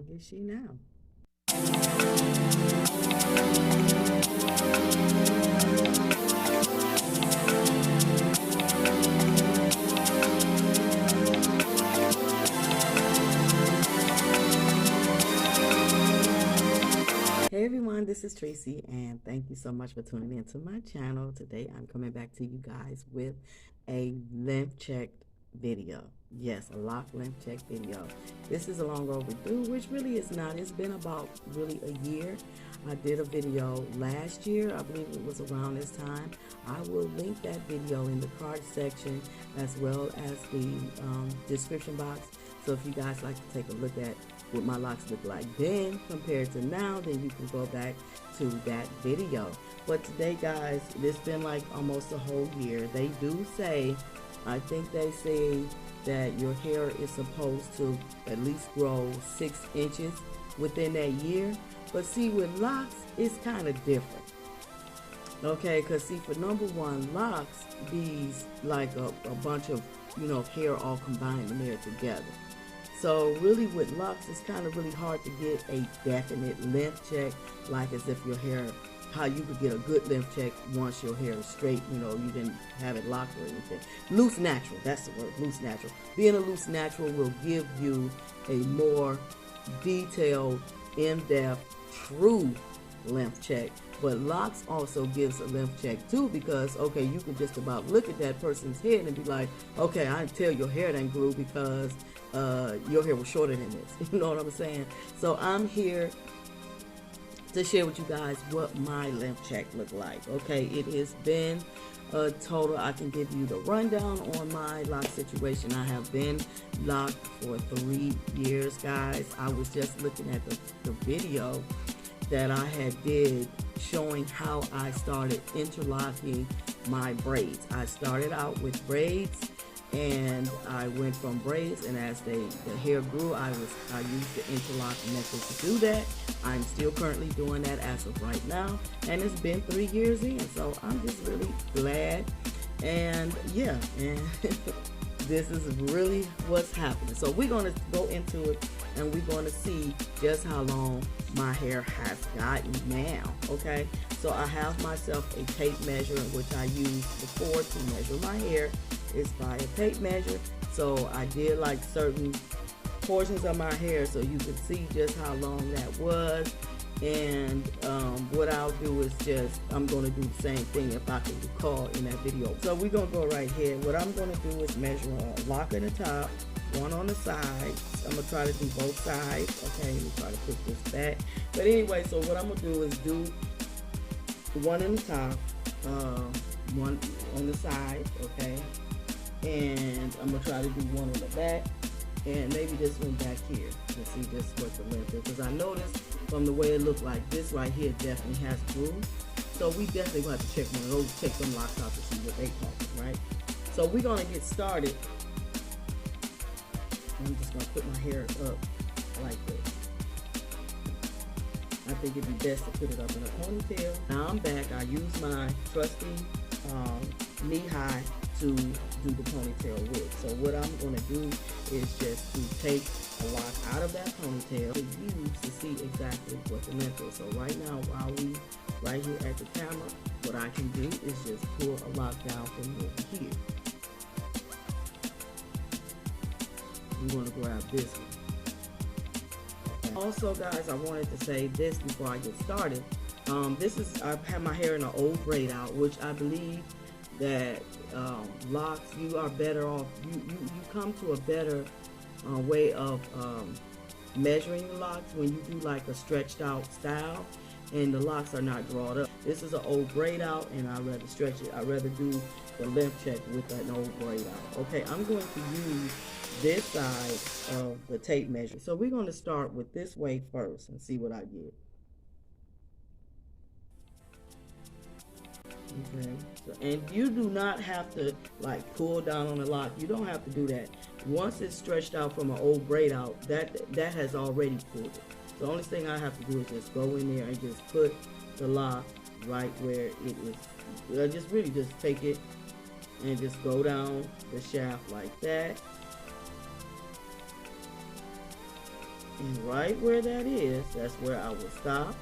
long is she now? Hey everyone, this is Tracy and thank you so much for tuning into my channel. Today I'm coming back to you guys with a length check video. Yes, a lock length check video. This is a long overdue, which really is not. It's been about really a year. I did a video last year. I believe it was around this time. I will link that video in the card section as well as the description box. So if you guys like to take a look at what my locks look like then compared to now, then you can go back to that video. But today, guys, it's been like almost a whole year. They do say, I think they say that your hair is supposed to at least grow 6 inches within that year. But see, with locks, it's kind of different. Okay, because see, for number one, locks, these like a bunch of, you know, hair all combined in there together. So really with locks, it's kind of really hard to get a definite length check, like as if your hair, how you could get a good length check once your hair is straight, you know, you didn't have it locked or anything. Loose natural, that's the word, loose natural. Being a loose natural will give you a more detailed, in-depth, true length check. But locks also gives a length check too, because okay, you can just about look at that person's head and be like, okay, I can tell your hair done grew because your hair was shorter than this. You know what I'm saying? So I'm here to share with you guys what my length check look like. Okay, it has been a total, I can give you the rundown on my lock situation. I have been locked for 3 years, guys. I was just looking at the video that I had did showing how I started interlocking my braids. I started out with braids and I went from braids, and as the hair grew, I used the interlock method to do that. I'm still currently doing that as of right now, and it's been 3 years in, so I'm just really glad. And yeah, and this is really what's happening. So we're going to go into it and we're going to see just how long my hair has gotten now. Okay, so I have myself a tape measure, which I used before to measure my hair. It's by a tape measure. So I did like certain portions of my hair so you can see just how long that was. And what I'll do is just, I'm going to do the same thing if I can recall in that video. So we're going to go right here. What I'm going to do is measure a lock at the top, one on the side. I'm going to try to do both sides. Okay, let me try to put this back. But anyway, so what I'm going to do is do one in the top, one on the side, okay? And I'm going to try to do one on the back, and maybe this one back here to see just what the length is. Because I noticed from the way it looked like this right here definitely has groove. So we definitely going to have to check one of those, check them locks out to see what they call it, right? So we're going to get started. I'm just going to put my hair up like this. I think it'd be best to put it up in a ponytail. Now I'm back. I use my trusty knee-high to do the ponytail with. So what I'm going to do is just to take a lock out of that ponytail to use to see exactly what the length is. So right now, while we right here at the camera, what I can do is just pull a lock down from over here. I'm going to grab this one. Okay. Also, guys, I wanted to say this before I get started. I have my hair in an old braid out, which I believe that locks, you are better off. You come to a better way of measuring the locks when you do like a stretched out style and the locks are not drawn up. This is an old braid out and I'd rather stretch it. I'd rather do the length check with an old braid out. Okay, I'm going to use this side of the tape measure. So we're going to start with this way first and see what I get. Okay, so, and you do not have to like pull down on the lock. You don't have to do that. Once it's stretched out from an old braid out, that has already pulled it. The only thing I have to do is just go in there and just put the lock right where it is. Just really just take it and just go down the shaft like that. And right where that is, that's where I will stop.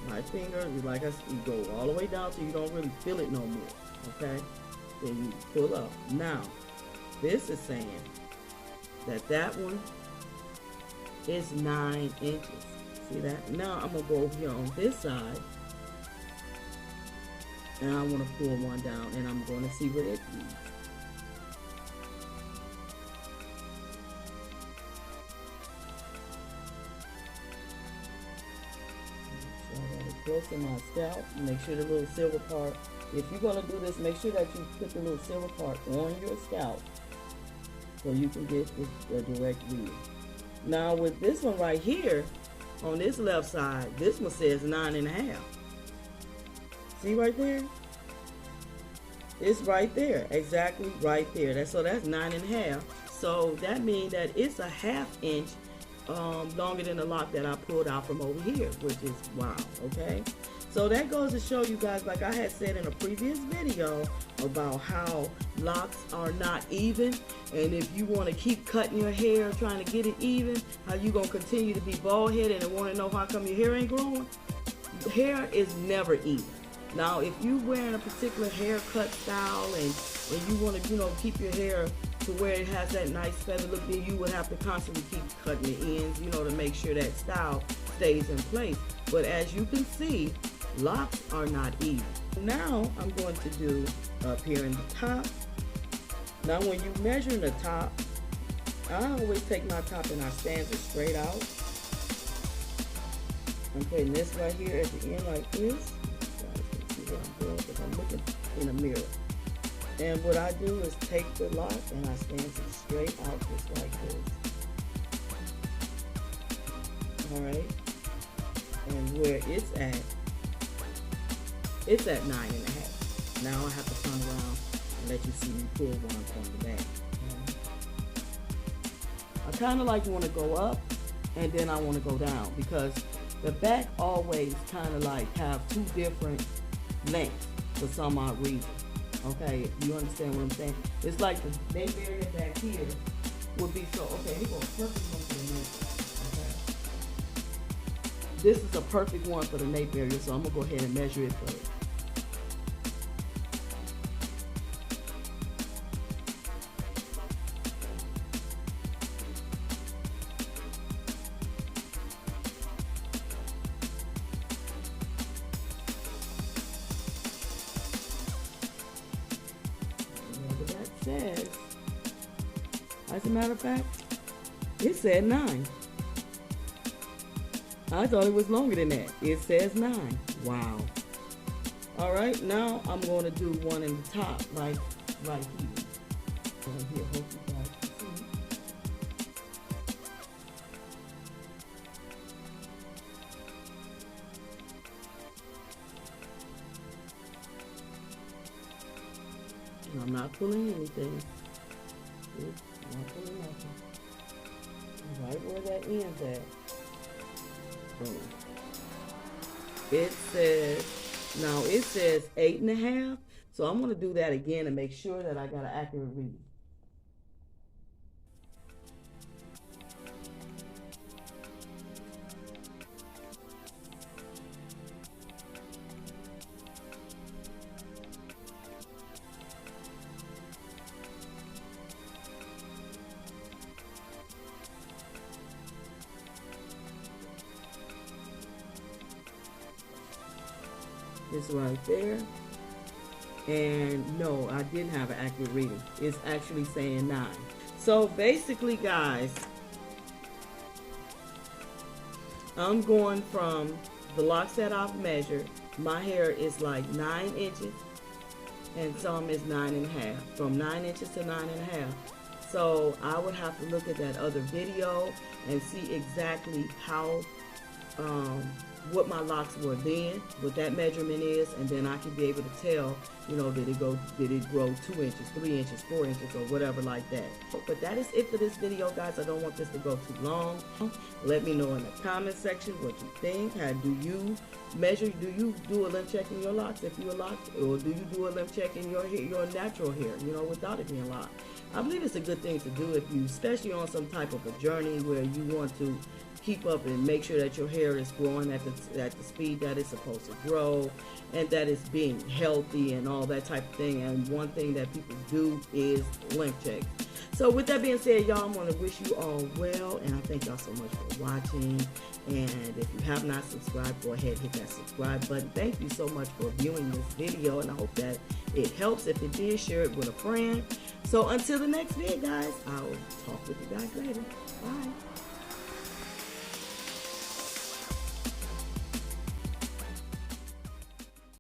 My finger, like I said, you go all the way down so you don't really feel it no more. Okay? Then you pull up. Now, this is saying that that one is 9 inches. See that? Now I'm going to go over here on this side. And I want to pull one down, and I'm going to see what it reads. Close to my scalp. Make sure the little silver part, if you're going to do this, make sure that you put the little silver part on your scalp so you can get the direct reading. Now with this one right here, on this left side, this one says 9.5. See right there? It's right there, exactly right there. So that's 9.5. So that means that it's a 1/2 inch longer than the lock that I pulled out from over here, which is wow. Okay, so that goes to show you guys, like I had said in a previous video about how locks are not even, and if you want to keep cutting your hair trying to get it even, how you gonna continue to be bald headed and want to know how come your hair ain't growing? Hair is never even. Now if you wearing a particular haircut style and you want to keep your hair to where it has that nice feather look, then you would have to constantly keep cutting the ends, to make sure that style stays in place. But as you can see, locks are not even. Now I'm going to do up here in the top. Now when you measure the top, I always take my top and I stand it straight out. I'm putting this right here at the end like this. You guys can see what I'm doing because I'm looking in a mirror. And what I do is take the lock and I stand it straight out just like this. Alright. And where it's at 9.5. Now I have to turn around and let you see me pull one from the back. I kind of like want to go up and then I want to go down because the back always kind of like have two different lengths for some odd reason. Okay, you understand what I'm saying? It's like the nape area back here would be so, okay, here goes perfect one for the nape. Okay. This is a perfect one for the nape area, so I'm going to go ahead and measure it first. Says, as a matter of fact, it said 9. I thought it was longer than that. It says 9. Wow. All right, now I'm going to do one in the top, right here. Right here. Hope you guys can see. I'm not pulling anything. I'm not pulling nothing. Right where that ends at. Boom. It says 8.5. So I'm going to do that again and make sure that I got an accurate reading. It's right there. And no, I didn't have an accurate reading. It's actually saying 9. So basically, guys, I'm going from the locks that I've measured. My hair is like 9 inches and some is 9.5. From 9 inches to 9.5. So I would have to look at that other video and see exactly how what my locks were then, what that measurement is, and then I can be able to tell, did it grow 2 inches, 3 inches, 4 inches, or whatever like that. But that is it for this video, guys. I don't want this to go too long. Let me know in the comment section what you think. How do you measure, do you do a length check in your locks if you're locked, or do you do a length check in your natural hair, without it being locked? I believe it's a good thing to do if you, especially on some type of a journey where you want to keep up and make sure that your hair is growing at the speed that it's supposed to grow, and that it's being healthy and all that type of thing. And one thing that people do is length check. So with that being said, y'all, I'm going to wish you all well, and I thank y'all so much for watching. And if you have not subscribed, go ahead and hit that subscribe button. Thank you so much for viewing this video, and I hope that it helps. If it did, share it with a friend. So until the next video, guys, I'll talk with you guys later. Bye.